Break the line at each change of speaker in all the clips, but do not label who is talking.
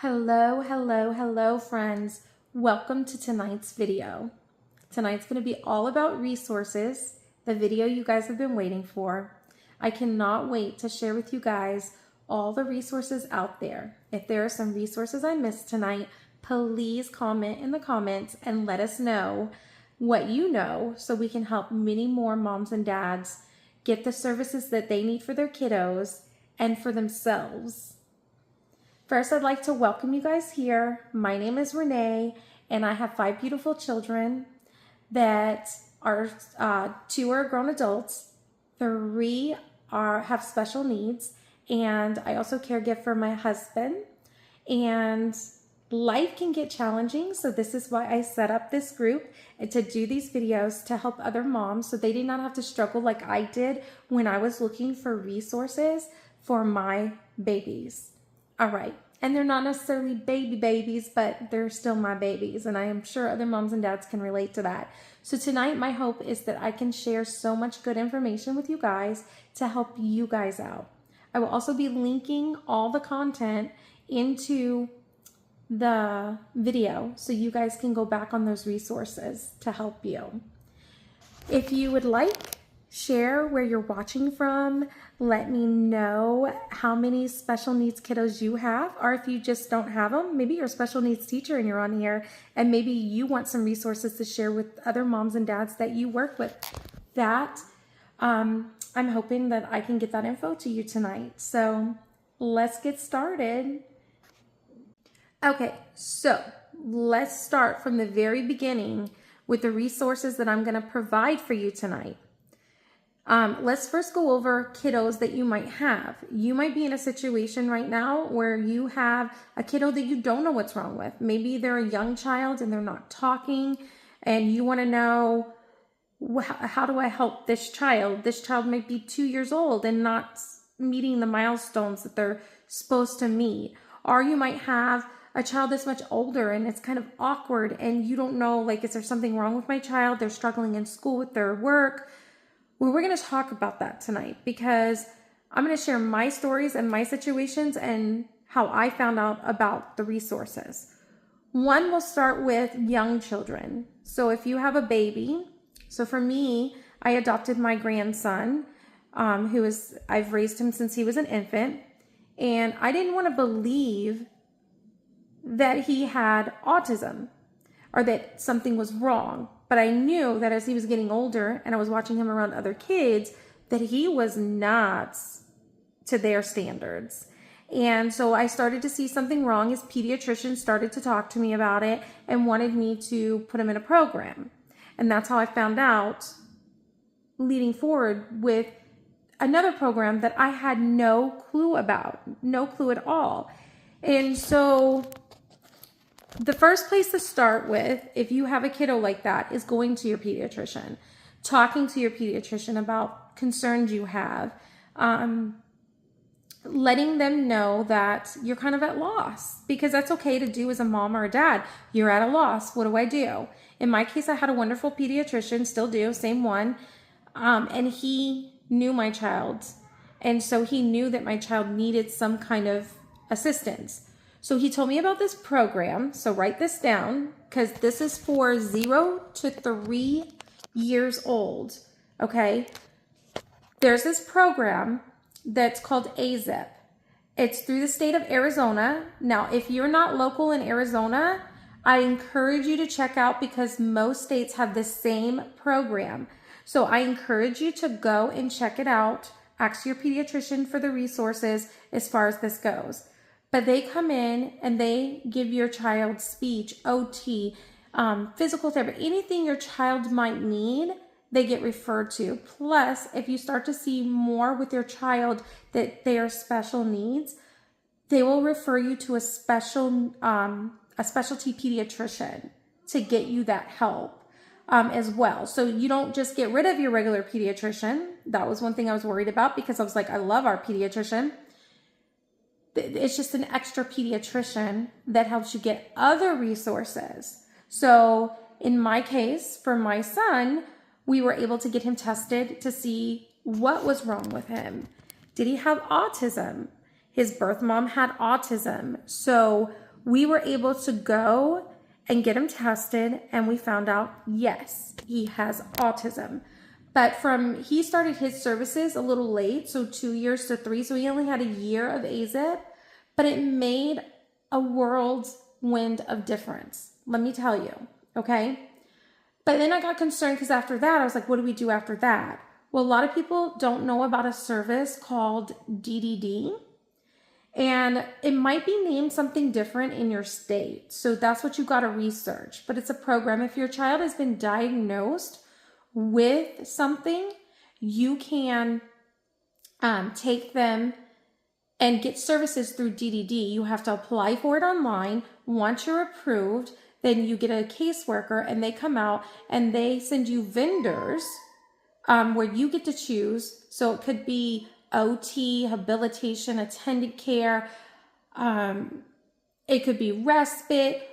Hello, friends. Welcome to tonight's video. Tonight's going to be all about resources, the video you guys have been waiting for. I cannot wait to share with you guys all the resources out there. If there are some resources I missed tonight, please comment in the comments and let us know what you know so we can help many more moms and dads get the services that they need for their kiddos and for themselves. First, I'd like to welcome you guys here. My name is Renee, and I have 5 beautiful children that are 2 are grown adults, 3 have special needs, and I also caregive for my husband. And life can get challenging, so this is why I set up this group to do these videos to help other moms so they did not have to struggle like I did when I was looking for resources for my babies. All right, and they're not necessarily babies, but they're still my babies, and I am sure other moms and dads can relate to that. So tonight, my hope is that I can share so much good information with you guys to help you guys out. I will also be linking all the content into the video so you guys can go back on those resources to help you. If you would like, share where you're watching from. Let me know how many special needs kiddos you have, or if you just don't have them, maybe you're a special needs teacher and you're on here, and maybe you want some resources to share with other moms and dads that you work with. I'm hoping that I can get that info to you tonight. So let's get started. Okay, so let's start from the very beginning with the resources that I'm going to provide for you tonight. Let's first go over kiddos that you might have. You might be in a situation right now where you have a kiddo that you don't know what's wrong with. Maybe they're a young child and they're not talking, and you want to know, how do I help this child? This child might be 2 years old and not meeting the milestones that they're supposed to meet. Or you might have a child that's much older and it's kind of awkward and you don't know, like, is there something wrong with my child? They're struggling in school with their work. Well, we're going to talk about that tonight because I'm going to share my stories and my situations and how I found out about the resources. One will start with young children. So if you have a baby, so for me, I adopted my grandson, I've raised him since he was an infant, and I didn't want to believe that he had autism or that something was wrong. But I knew that as he was getting older and I was watching him around other kids, that he was not to their standards. And so I started to see something wrong. His pediatrician started to talk to me about it and wanted me to put him in a program. And that's how I found out leading forward with another program that I had no clue about, no clue at all. And so the first place to start with, if you have a kiddo like that, is going to your pediatrician, talking to your pediatrician about concerns you have, letting them know that you're kind of at loss, because that's okay to do as a mom or a dad. You're at a loss. What do I do? In my case, I had a wonderful pediatrician, still do, same one, and he knew my child, and so he knew that my child needed some kind of assistance. So he told me about this program. So write this down because this is for 0 to 3 years old. Okay. There's this program that's called AZIP. It's through the state of Arizona. Now, if you're not local in Arizona, I encourage you to check out because most states have the same program. So I encourage you to go and check it out. Ask your pediatrician for the resources as far as this goes. But they come in and they give your child speech, OT, physical therapy, anything your child might need, they get referred to. Plus, if you start to see more with your child that they are special needs, they will refer you to a specialty pediatrician to get you that help as well. So you don't just get rid of your regular pediatrician. That was one thing I was worried about because I was like, I love our pediatrician. It's just an extra pediatrician that helps you get other resources. So in my case, for my son, we were able to get him tested to see what was wrong with him. Did he have autism? His birth mom had autism. So we were able to go and get him tested, and we found out, yes, he has autism. But he started his services a little late, so 2 years to 3, so he only had a year of AZIP, but it made a whirlwind of difference, let me tell you, okay? But then I got concerned because after that, I was like, what do we do after that? Well, a lot of people don't know about a service called DDD, and it might be named something different in your state. So that's what you got to research. But it's a program. If your child has been diagnosed with something, you can take them and get services through DDD. You have to apply for it online. Once you're approved, then you get a caseworker and they come out and they send you vendors where you get to choose. So it could be OT, habilitation, attendant care. It could be respite,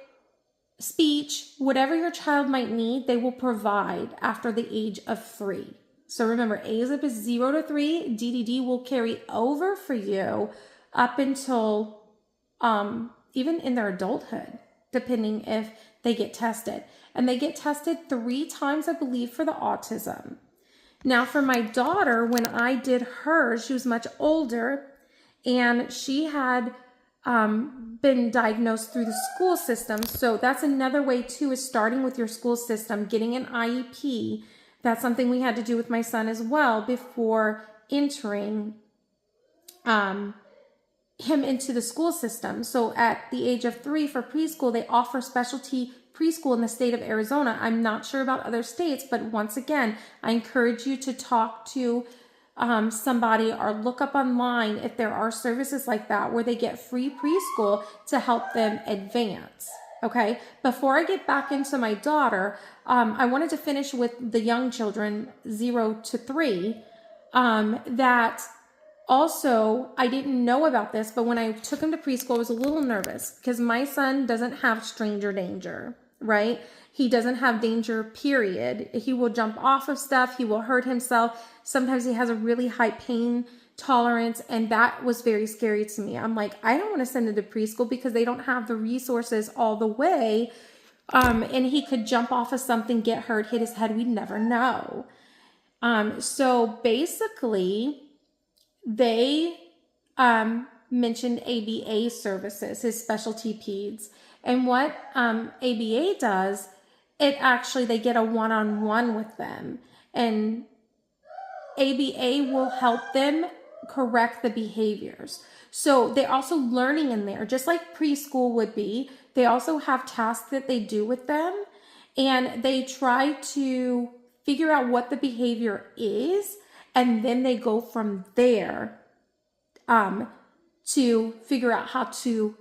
speech, whatever your child might need, they will provide after the age of 3. So remember, AZIP is 0 to 3. DDD will carry over for you up until even in their adulthood, depending if they get tested. And they get tested 3 times, I believe, for the autism. Now, for my daughter, when I did hers, she was much older, and she had been diagnosed through the school system. So that's another way, too, is starting with your school system, getting an IEP. That's something we had to do with my son as well before entering him into the school system. So at the age of 3 for preschool, they offer specialty preschool in the state of Arizona. I'm not sure about other states, but once again, I encourage you to talk to somebody or look up online if there are services like that where they get free preschool to help them advance. Okay, before I get back into my daughter, I wanted to finish with the young children 0 to 3 that also, I didn't know about this, but when I took him to preschool, I was a little nervous because my son doesn't have stranger danger, right? He doesn't have danger, period. He will jump off of stuff. He will hurt himself. Sometimes he has a really high pain tolerance, and that was very scary to me. I'm like, I don't want to send him to preschool because they don't have the resources all the way, and he could jump off of something, get hurt, hit his head. We never know. So basically, they mentioned ABA services, his specialty peds. And what ABA does, they get a one-on-one with them. And ABA will help them correct the behaviors. So they're also learning in there, just like preschool would be. They also have tasks that they do with them. And they try to figure out what the behavior is. And then they go from there to figure out how to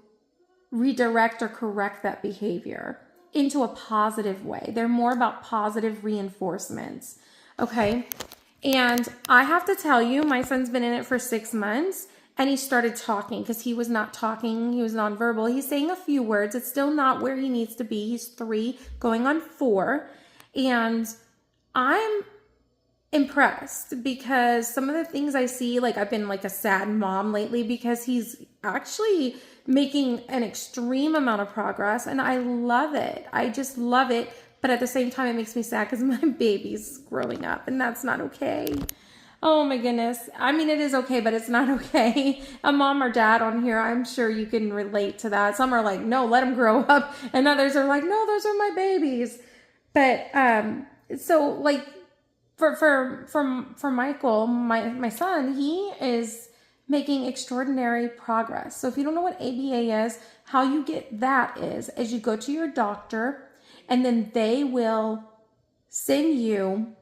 redirect or correct that behavior into a positive way. They're more about positive reinforcements, okay? And I have to tell you, my son's been in it for 6 months, and he started talking because he was not talking. He was nonverbal. He's saying a few words. It's still not where he needs to be. He's 3, going on 4, and I'm impressed because some of the things I see, like I've been like a sad mom lately because he's actually making an extreme amount of progress, and I love it. I just love it. But at the same time, it makes me sad because my baby's growing up, and that's not okay. Oh my goodness. I mean, it is okay, but it's not okay. A mom or dad on here, I'm sure you can relate to that. Some are like, no, let him grow up. And others are like, no, those are my babies. But, so like for Michael, my son, he is making extraordinary progress. So if you don't know what ABA is, how you get that is as you go to your doctor, and then they will send you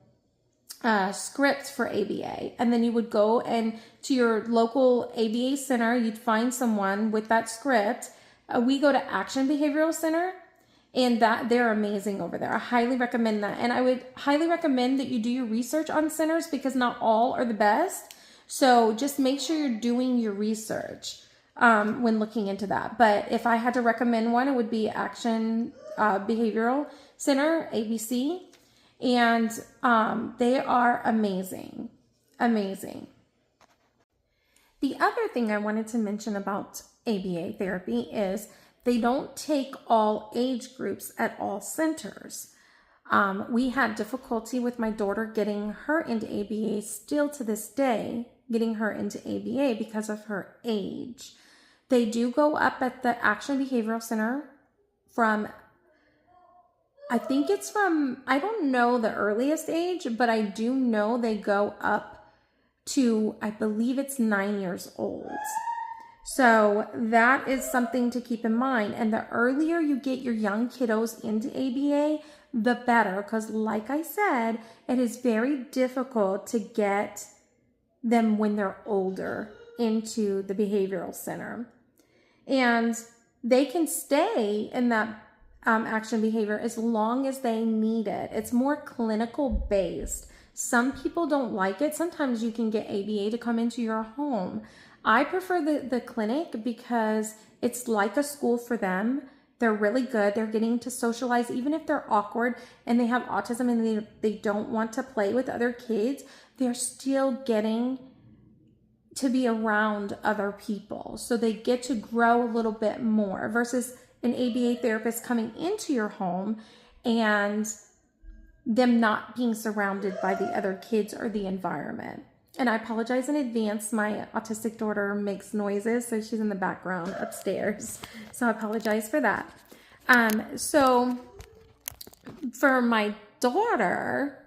scripts for ABA. And then you would go and to your local ABA center, you'd find someone with that script. We go to Action Behavioral Center, and that they're amazing over there. I highly recommend that. And I would highly recommend that you do your research on centers because not all are the best. So just make sure you're doing your research when looking into that. But if I had to recommend one, it would be Action Behavioral Center, ABC. And they are amazing. Amazing. The other thing I wanted to mention about ABA therapy is they don't take all age groups at all centers. We had difficulty with my daughter getting her into ABA, still to this day, getting her into ABA because of her age. They do go up at the Action Behavioral Center from, I think it's from, I don't know the earliest age, but I do know they go up to, I believe it's 9 years old. So that is something to keep in mind. And the earlier you get your young kiddos into ABA, the better. Because like I said, it is very difficult to get them when they're older into the behavioral center. And they can stay in that action behavior as long as they need it. It's more clinical based. Some people don't like it. Sometimes you can get ABA to come into your home. I prefer the clinic because it's like a school for them. They're really good. They're getting to socialize, even if they're awkward and they have autism and they don't want to play with other kids, they're still getting to be around other people. So they get to grow a little bit more versus an ABA therapist coming into your home and them not being surrounded by the other kids or the environment. And I apologize in advance. My autistic daughter makes noises, so she's in the background upstairs. So I apologize for that. So for my daughter,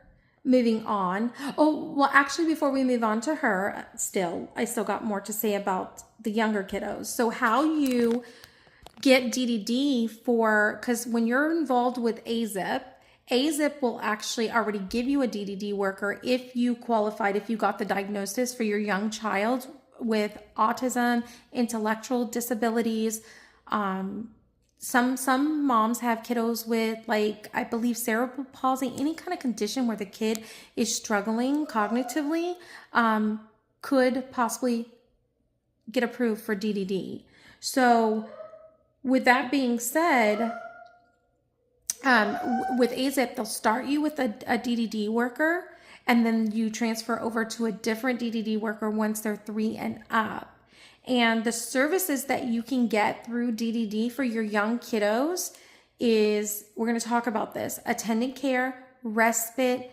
moving on. Oh, well, actually, before we move on to her, I still got more to say about the younger kiddos. So how you get DDD because when you're involved with AZIP, AZIP will actually already give you a DDD worker if you qualified, if you got the diagnosis for your young child with autism, intellectual disabilities. Some moms have kiddos with, like, I believe cerebral palsy, any kind of condition where the kid is struggling cognitively, could possibly get approved for DDD. So with that being said, with AZIP, they'll start you with a DDD worker, and then you transfer over to a different DDD worker once they're 3 and up. And the services that you can get through DDD for your young kiddos is, we're going to talk about this, attendant care, respite,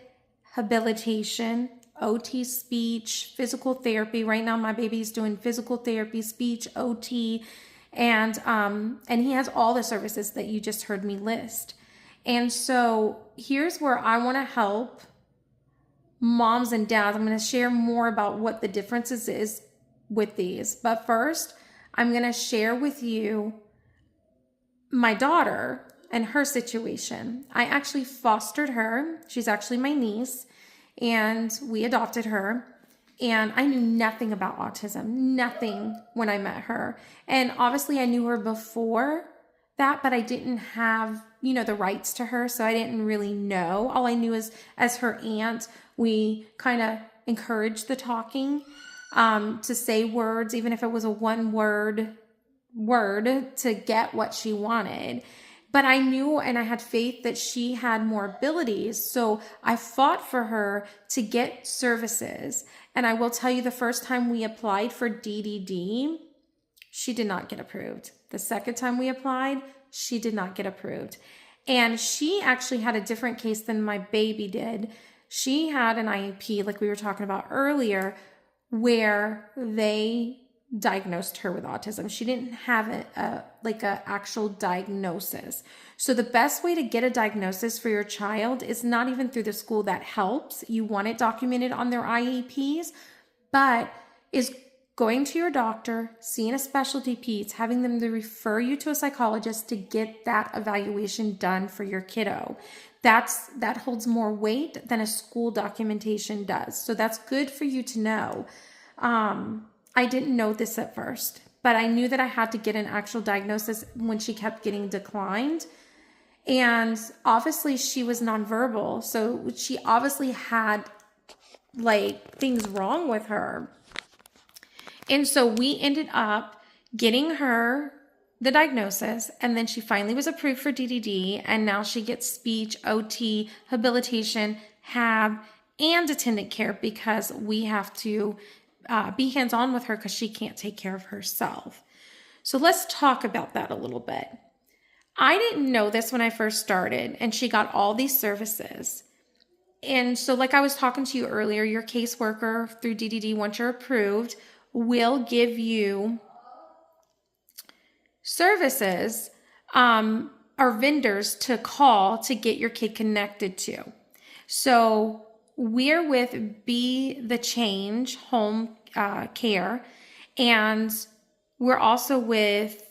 habilitation, OT speech, physical therapy. Right now, my baby's doing physical therapy, speech, OT, and he has all the services that you just heard me list. And so here's where I want to help moms and dads. I'm going to share more about what the differences is with these. But first, I'm going to share with you my daughter and her situation. I actually fostered her. She's actually my niece, and we adopted her. And I knew nothing about autism, nothing when I met her. And obviously I knew her before that, but I didn't have, the rights to her. So I didn't really know. All I knew is as her aunt, we kind of encouraged the talking, to say words, even if it was a one word to get what she wanted. But I knew and I had faith that she had more abilities. So I fought for her to get services. And I will tell you, the first time we applied for DDD, she did not get approved. The second time we applied, she did not get approved. And she actually had a different case than my baby did. She had an IEP, like we were talking about earlier, where they diagnosed her with autism. She didn't have a actual diagnosis. So the best way to get a diagnosis for your child is not even through the school. That helps. You want it documented on their IEPs, but is going to your doctor, seeing a specialty peds, having them to refer you to a psychologist to get that evaluation done for your kiddo. That holds more weight than a school documentation does. So that's good for you to know. I didn't know this at first, but I knew that I had to get an actual diagnosis when she kept getting declined. And obviously she was nonverbal. So she obviously had things wrong with her. And so we ended up getting her the diagnosis, and then she finally was approved for DDD, and now she gets speech, OT, habilitation, HAB, and attendant care because we have to be hands-on with her because she can't take care of herself. So let's talk about that a little bit. I didn't know this when I first started, and she got all these services. And so, like I was talking to you earlier, your caseworker through DDD, once you're approved, will give you services or vendors to call to get your kid connected to. So we're with Be the Change Home Care, and we're also with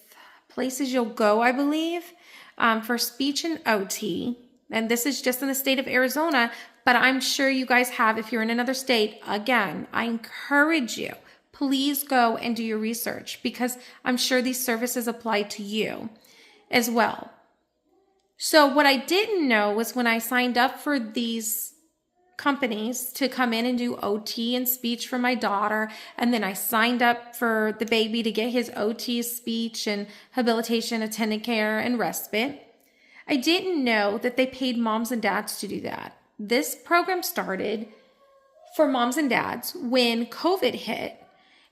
Places You'll Go, I believe, for speech and OT. And this is just in the state of Arizona, but I'm sure you guys have, if you're in another state. Again, I encourage you, please go and do your research, because I'm sure these services apply to you as well. So what I didn't know was when I signed up for these companies to come in and do OT and speech for my daughter, and then I signed up for the baby to get his OT, speech and habilitation, attendant care, and respite. I didn't know that they paid moms and dads to do that. This program started for moms and dads when COVID hit,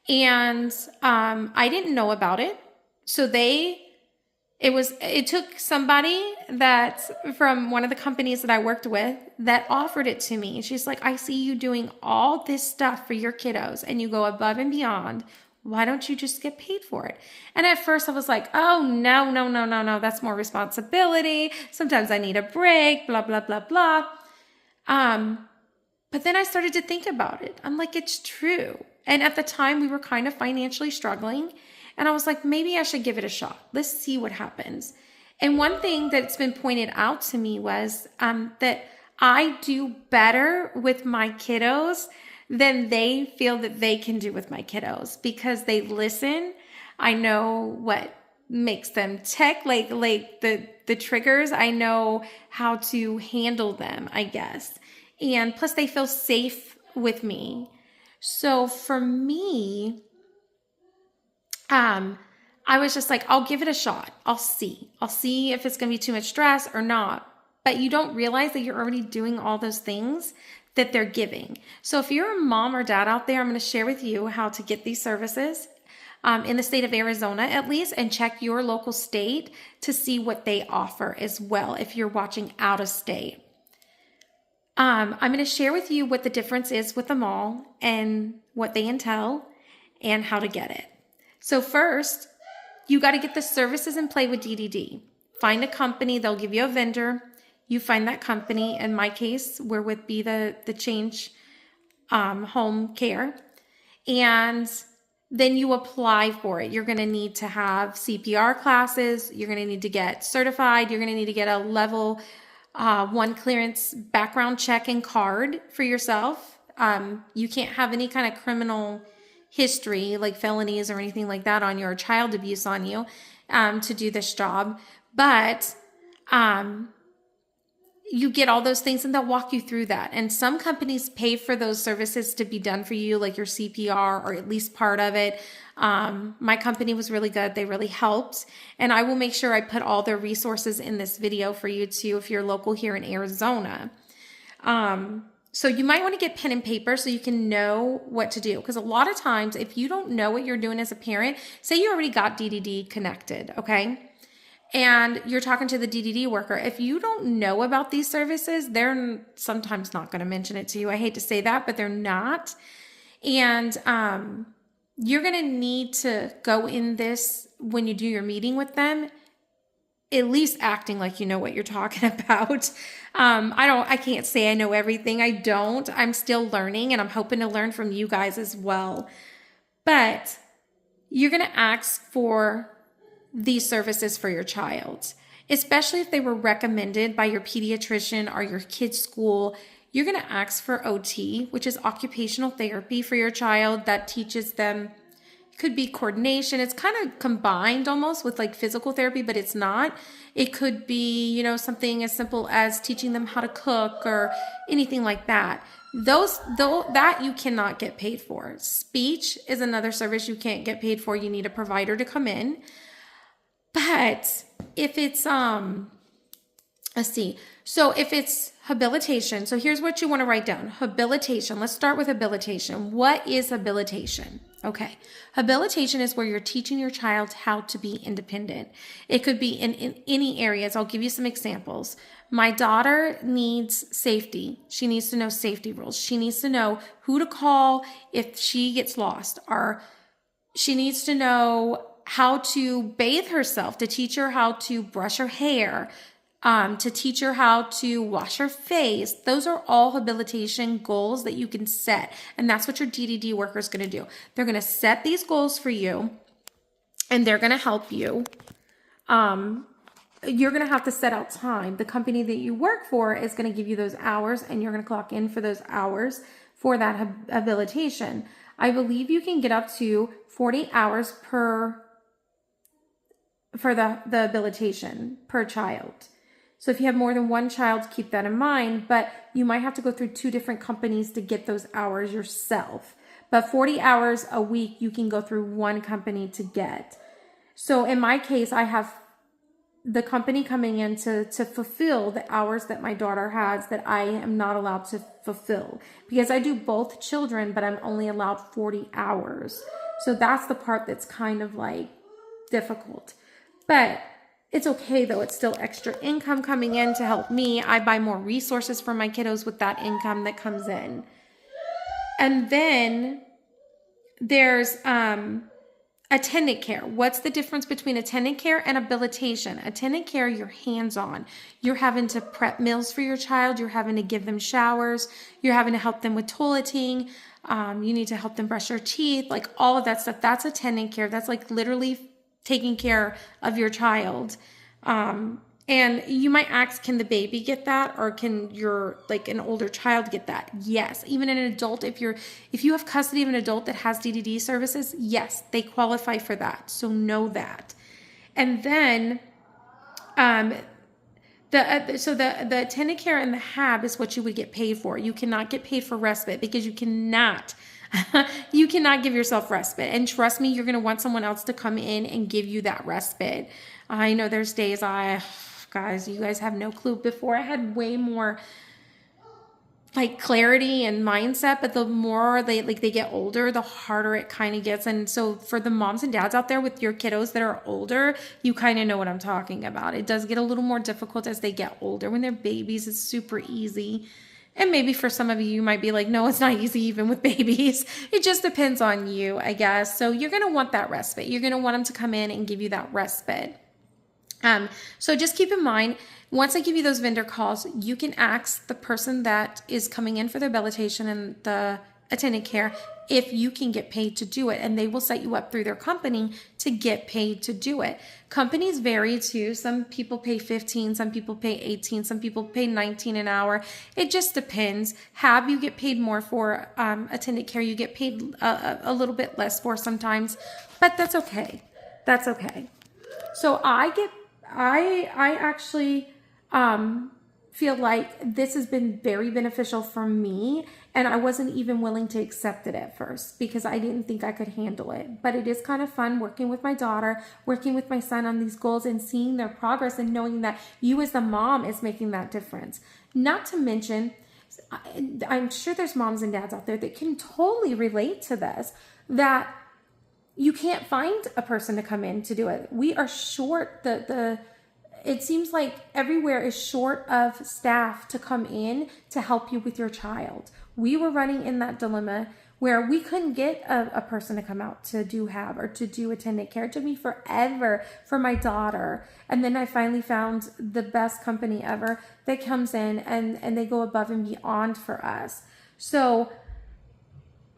and I didn't know about it. So it took somebody that from one of the companies that I worked with that offered it to me. She's like, I see you doing all this stuff for your kiddos and you go above and beyond. Why don't you just get paid for it? And at first I was like, oh, no. That's more responsibility. Sometimes I need a break, blah, blah, blah, blah. But then I started to think about it. I'm like, it's true. And at the time we were kind of financially struggling. And I was like, maybe I should give it a shot. Let's see what happens. And one thing that's been pointed out to me was that I do better with my kiddos than they feel that they can do with my kiddos, because they listen. I know what makes them tick, like the triggers. I know how to handle them, I guess. And plus they feel safe with me. So for me, I was just like, I'll give it a shot. I'll see if it's going to be too much stress or not. But you don't realize that you're already doing all those things that they're giving. So if you're a mom or dad out there, I'm going to share with you how to get these services in the state of Arizona at least, and check your local state to see what they offer as well if you're watching out of state. I'm going to share with you what the difference is with them all and what they entail and how to get it. So first, you got to get the services in play with DDD. Find a company, they'll give you a vendor. You find that company. In my case, we're with Be the Change Home Care. And then you apply for it. You're going to need to have CPR classes. You're going to need to get certified. You're going to need to get a level 1 clearance background check and card for yourself. You can't have any kind of criminal history, like felonies or anything like that on you, or child abuse on you, to do this job. But you get all those things and they'll walk you through that. And some companies pay for those services to be done for you, like your CPR or at least part of it. My company was really good. They really helped. And I will make sure I put all their resources in this video for you too, if you're local here in Arizona. So you might want to get pen and paper so you can know what to do. Because a lot of times, if you don't know what you're doing as a parent, say you already got DDD connected, okay? And you're talking to the DDD worker. If you don't know about these services, they're sometimes not going to mention it to you. I hate to say that, but they're not. And you're going to need to go in this when you do your meeting with them, at least acting like you know what you're talking about. I can't say I know everything. I don't. I'm still learning, and I'm hoping to learn from you guys as well. But you're going to ask for these services for your child, especially if they were recommended by your pediatrician or your kid's school. You're going to ask for OT, which is occupational therapy for your child, that teaches them. It could be coordination. It's kind of combined almost with like physical therapy, but it's not. It could be, something as simple as teaching them how to cook or anything like that. That you cannot get paid for. Speech is another service you can't get paid for. You need a provider to come in. But if it's, let's see. So if it's habilitation, so here's what you want to write down. Habilitation. Let's start with habilitation. What is habilitation? Okay. Habilitation is where you're teaching your child how to be independent. It could be in any areas. I'll give you some examples. My daughter needs safety. She needs to know safety rules. She needs to know who to call if she gets lost, or she needs to know how to bathe herself, to teach her how to brush her hair, to teach her how to wash her face. Those are all habilitation goals that you can set. And that's what your DDD worker is going to do. They're going to set these goals for you, and they're going to help you. You're going to have to set out time. The company that you work for is going to give you those hours, and you're going to clock in for those hours for that habilitation. I believe you can get up to 40 hours for the habilitation per child. So if you have more than one child, keep that in mind, but you might have to go through 2 different companies to get those hours yourself. But 40 hours a week, you can go through one company to get. So in my case, I have the company coming in to fulfill the hours that my daughter has that I am not allowed to fulfill, because I do both children, but I'm only allowed 40 hours. So that's the part that's kind of like difficult. But it's okay though. It's still extra income coming in to help me. I buy more resources for my kiddos with that income that comes in. And then there's attendant care. What's the difference between attendant care and habilitation? Attendant care, you're hands-on. You're having to prep meals for your child. You're having to give them showers. You're having to help them with toileting. You need to help them brush their teeth, like all of that stuff. That's attendant care. That's like literally taking care of your child. And you might ask, can the baby get that, or can your like an older child get that? Yes. Even an adult, if you have custody of an adult that has DDD services, yes, they qualify for that. So know that. And then the attendant care and the HAB is what you would get paid for. You cannot get paid for respite, because you cannot give yourself respite. And trust me, you're going to want someone else to come in and give you that respite. I know there's days guys, you guys have no clue. Before, I had way more like clarity and mindset, but the more they get older, the harder it kind of gets. And so for the moms and dads out there with your kiddos that are older, you kind of know what I'm talking about. It does get a little more difficult as they get older. When they're babies, it's super easy. And maybe for some of you, you might be like, no, it's not easy even with babies. It just depends on you, I guess. So you're going to want that respite. You're going to want them to come in and give you that respite. So just keep in mind, once I give you those vendor calls, you can ask the person that is coming in for the habilitation and the attendant care if you can get paid to do it, and they will set you up through their company to get paid to do it. Companies vary too. Some people pay 15, some people pay 18, some people pay 19 an hour. It just depends. HAB, you get paid more for. Attendant care, you get paid a little bit less for sometimes, but that's okay. That's okay. So I actually feel like this has been very beneficial for me, and I wasn't even willing to accept it at first because I didn't think I could handle it. But it is kind of fun working with my daughter, working with my son on these goals, and seeing their progress, and knowing that you as the mom is making that difference. Not to mention, I'm sure there's moms and dads out there that can totally relate to this, that you can't find a person to come in to do it. We are short. It seems like everywhere is short of staff to come in to help you with your child. We were running in that dilemma where we couldn't get a person to come out to do HAB or to do attendant care. It took me forever for my daughter. And then I finally found the best company ever that comes in and they go above and beyond for us. So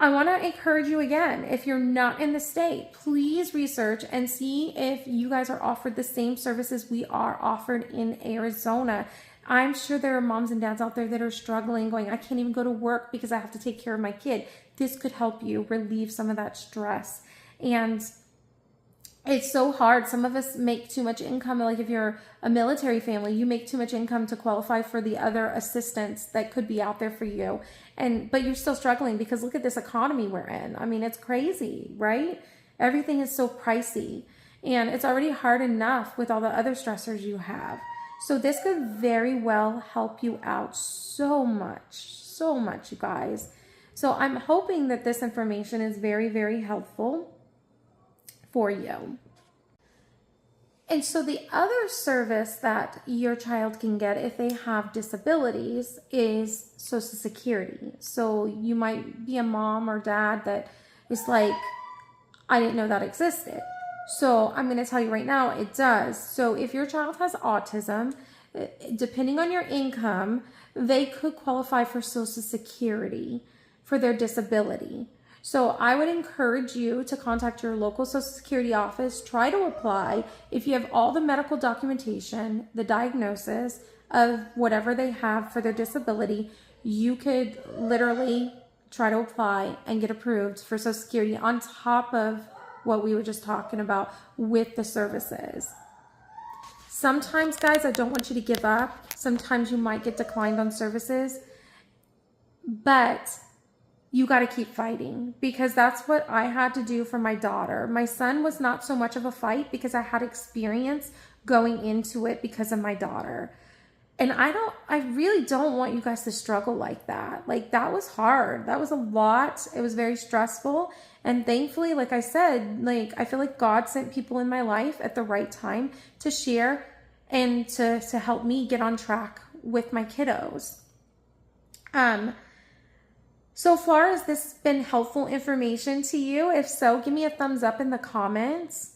I want to encourage you again, if you're not in the state, please research and see if you guys are offered the same services we are offered in Arizona. I'm sure there are moms and dads out there that are struggling, going, I can't even go to work because I have to take care of my kid. This could help you relieve some of that stress. And it's so hard. Some of us make too much income. Like if you're a military family, you make too much income to qualify for the other assistance that could be out there for you. But you're still struggling because look at this economy we're in. I mean, it's crazy, right? Everything is so pricey, and it's already hard enough with all the other stressors you have. So this could very well help you out so much, you guys. So I'm hoping that this information is very, very helpful for you. And so the other service that your child can get if they have disabilities is Social Security. So you might be a mom or dad that is like, I didn't know that existed. So I'm going to tell you right now, it does. So if your child has autism, depending on your income, they could qualify for Social Security for their disability. So I would encourage you to contact your local Social Security office, try to apply. If you have all the medical documentation, the diagnosis of whatever they have for their disability, you could literally try to apply and get approved for Social Security on top of what we were just talking about with the services. Sometimes, guys, I don't want you to give up. Sometimes you might get declined on services, but you got to keep fighting, because that's what I had to do for my daughter. My son was not so much of a fight because I had experience going into it because of my daughter. And I really don't want you guys to struggle like that. Like, that was hard. That was a lot. It was very stressful. And thankfully, like I said, like, I feel like God sent people in my life at the right time to share and to help me get on track with my kiddos. So far, has this been helpful information to you? If so, give me a thumbs up in the comments.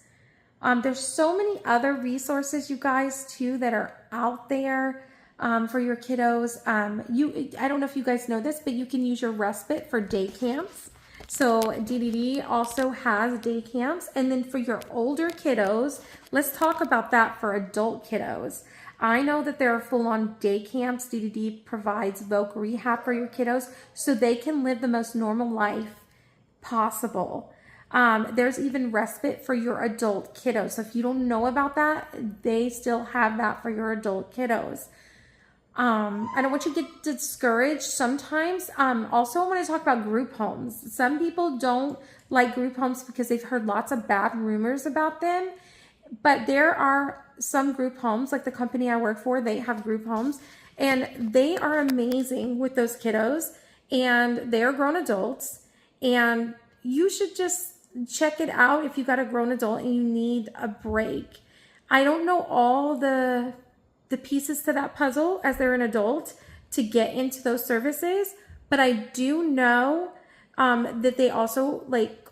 There's so many other resources, you guys, too, that are out there for your kiddos. I don't know if you guys know this, but you can use your respite for day camps. So DDD also has day camps. And then for your older kiddos, let's talk about that for adult kiddos. I know that there are full-on day camps. DDD provides voc rehab for your kiddos so they can live the most normal life possible. There's even respite for your adult kiddos. So if you don't know about that, they still have that for your adult kiddos. I don't want you to get discouraged sometimes. Also, I want to talk about group homes. Some people don't like group homes because they've heard lots of bad rumors about them. But there are some group homes, like the company I work for, they have group homes, and they are amazing with those kiddos, and they're grown adults, and you should just check it out if you got a grown adult and you need a break. I don't know all the pieces to that puzzle as they're an adult to get into those services, but I do know that they also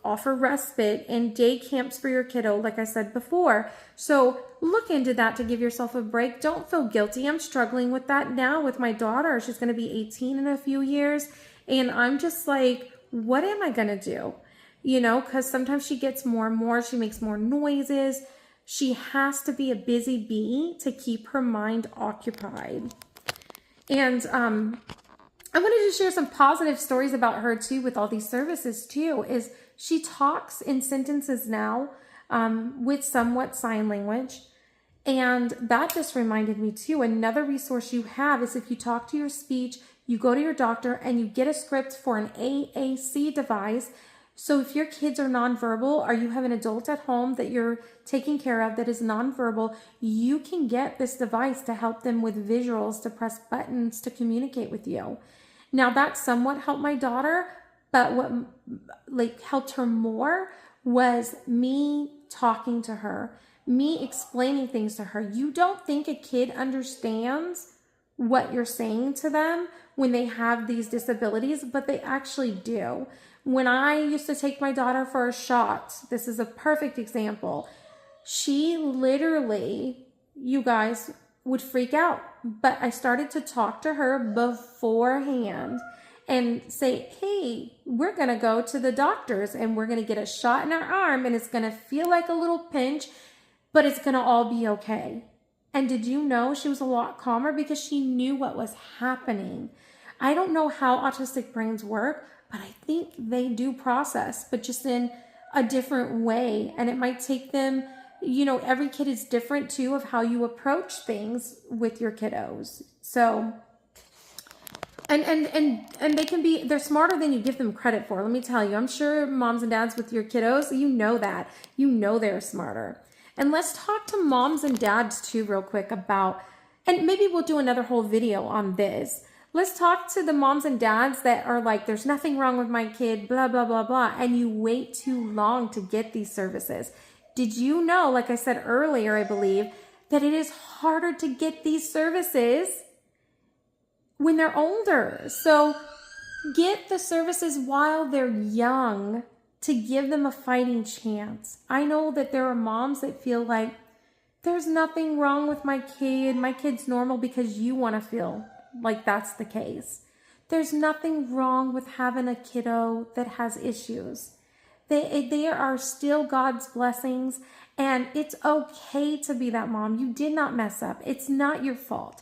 offer respite and day camps for your kiddo, like I said before. So look into that to give yourself a break. Don't feel guilty. I'm struggling with that now with my daughter. She's going to be 18 in a few years. And I'm just like, what am I going to do? You know, because sometimes she gets more and more. She makes more noises. She has to be a busy bee to keep her mind occupied. And I wanted to share some positive stories about her too with all these services too. Is she talks in sentences now with somewhat sign language. And that just reminded me too, another resource you have is if you talk to your speech, you go to your doctor and you get a script for an AAC device. So if your kids are nonverbal or you have an adult at home that you're taking care of that is nonverbal, you can get this device to help them with visuals, to press buttons to communicate with you. Now that somewhat helped my daughter, but what helped her more was me talking to her, me explaining things to her. You don't think a kid understands what you're saying to them when they have these disabilities, but they actually do. When I used to take my daughter for a shot, this is a perfect example. She literally, you guys, would freak out. But I started to talk to her beforehand and say, hey, we're going to go to the doctor's and we're going to get a shot in our arm and it's going to feel like a little pinch, but it's going to all be okay. And did you know she was a lot calmer because she knew what was happening? I don't know how autistic brains work, but I think they do process, but just in a different way. And it might take them, you know, every kid is different too of how you approach things with your kiddos. So, and they can be, they're smarter than you give them credit for. Let me tell you, I'm sure moms and dads with your kiddos, you know that. You know they're smarter. And let's talk to moms and dads too real quick about, and maybe we'll do another whole video on this. let's talk to the moms and dads that are like, there's nothing wrong with my kid, blah, blah, blah, blah. And you wait too long to get these services. Did you know, like I said earlier, I believe, that it is harder to get these services when they're older? So get the services while they're young to give them a fighting chance. I know that there are moms that feel like there's nothing wrong with my kid. My kid's normal because you want to feel like that's the case. There's nothing wrong with having a kiddo that has issues. They are still God's blessings, and it's okay to be that mom. You did not mess up. It's not your fault.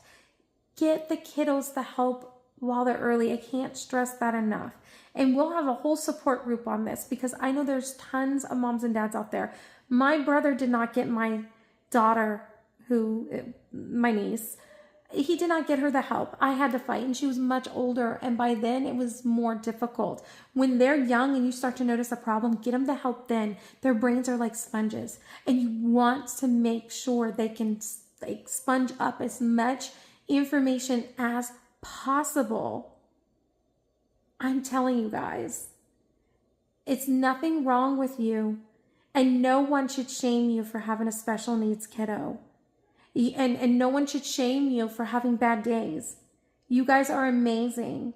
Get the kiddos the help while they're early. I can't stress that enough. And we'll have a whole support group on this because I know there's tons of moms and dads out there. My brother did not get my daughter, my niece, he did not get her the help. I had to fight, and she was much older, and by then it was more difficult. When they're young and you start to notice a problem, get them the help then. Their brains are like sponges, and you want to make sure they can sponge up as much information as possible. I'm telling you guys, it's nothing wrong with you, and no one should shame you for having a special needs kiddo. And no one should shame you for having bad days. You guys are amazing.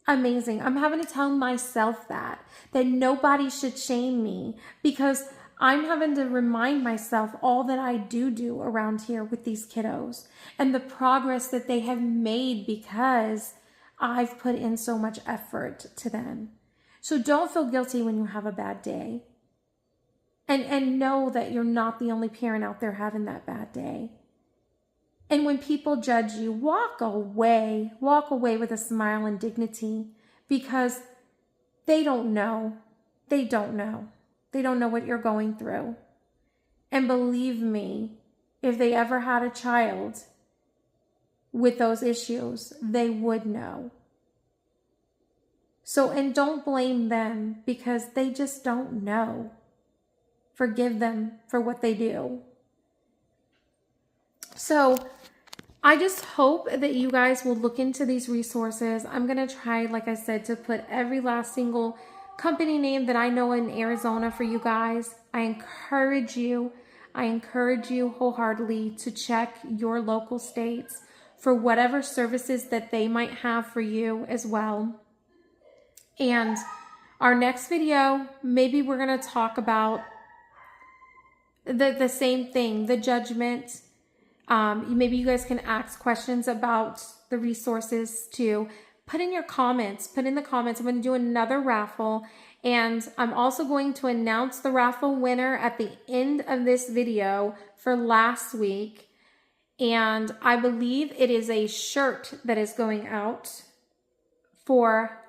Amazing. I'm having to tell myself that nobody should shame me because I'm having to remind myself all that I do around here with these kiddos and the progress that they have made because I've put in so much effort to them. So don't feel guilty when you have a bad day. And know that you're not the only parent out there having that bad day. And when people judge you, walk away with a smile and dignity because they don't know. They don't know. They don't know what you're going through. And believe me, if they ever had a child with those issues, they would know. So, and don't blame them because they just don't know. Forgive them for what they do. So I just hope that you guys will look into these resources. I'm going to try, like I said, to put every last single company name that I know in Arizona for you guys. I encourage you wholeheartedly to check your local states for whatever services that they might have for you as well. And our next video, maybe we're going to talk about the same thing, the judgment. Maybe you guys can ask questions about the resources too. Put in the comments. I'm going to do another raffle, and I'm also going to announce the raffle winner at the end of this video for last week. And I believe it is a shirt that is going out for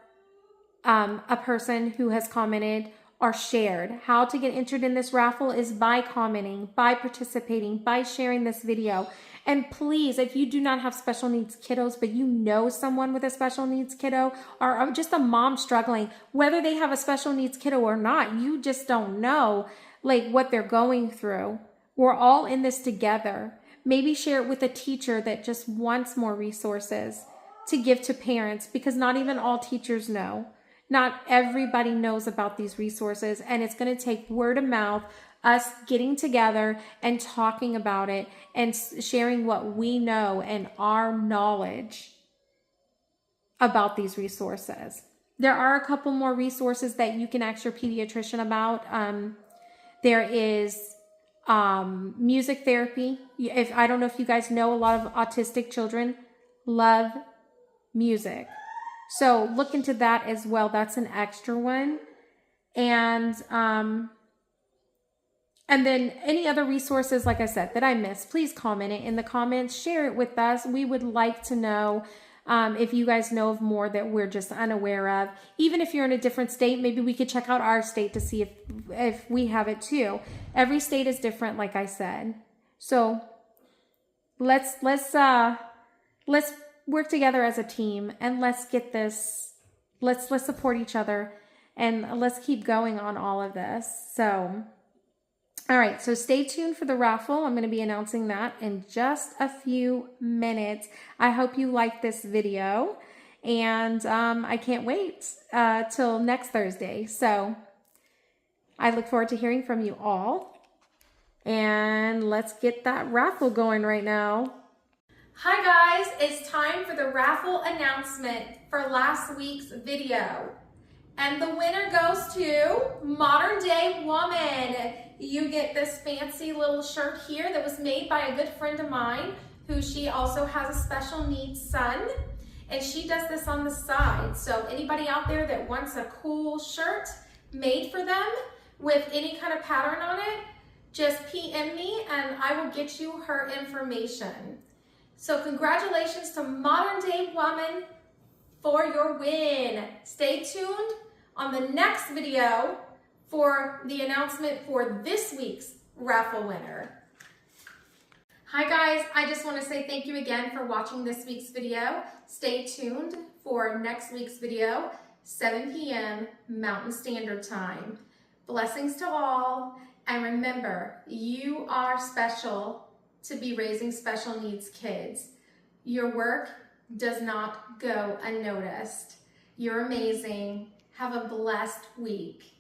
a person who has commented or shared. How to get entered in this raffle is by commenting, by participating, by sharing this video. And please, if you do not have special needs kiddos, but you know someone with a special needs kiddo or just a mom struggling, whether they have a special needs kiddo or not, you just don't know like what they're going through. We're all in this together. Maybe share it with a teacher that just wants more resources to give to parents because not even all teachers know. Not everybody knows about these resources, and it's going to take word of mouth, us getting together and talking about it and sharing what we know and our knowledge about these resources. There are a couple more resources that you can ask your pediatrician about. There is music therapy. I don't know if you guys know, a lot of autistic children love music. So look into that as well. That's an extra one. And then any other resources, like I said, that I missed, please comment it in the comments. Share it with us. We would like to know if you guys know of more that we're just unaware of. Even if you're in a different state, maybe we could check out our state to see if we have it too. Every state is different, like I said. So let's work together as a team and let's get this, let's support each other and let's keep going on all of this. So, all right, so stay tuned for the raffle. I'm going to be announcing that in just a few minutes. I hope you like this video And I can't wait till next Thursday. So I look forward to hearing from you all. And let's get that raffle going right now. Hi guys, it's time for the raffle announcement for last week's video. And the winner goes to Modern Day Woman. You get this fancy little shirt here that was made by a good friend of mine who she also has a special needs son. And she does this on the side. So anybody out there that wants a cool shirt made for them with any kind of pattern on it, just PM me and I will get you her information. So congratulations to Modern Day Woman for your win. Stay tuned on the next video for the announcement for this week's raffle winner. Hi guys, I just want to say thank you again for watching this week's video. Stay tuned for next week's video, 7 p.m. Mountain Standard Time. Blessings to all, and remember, you are special to be raising special needs kids. Your work does not go unnoticed. You're amazing. Have a blessed week.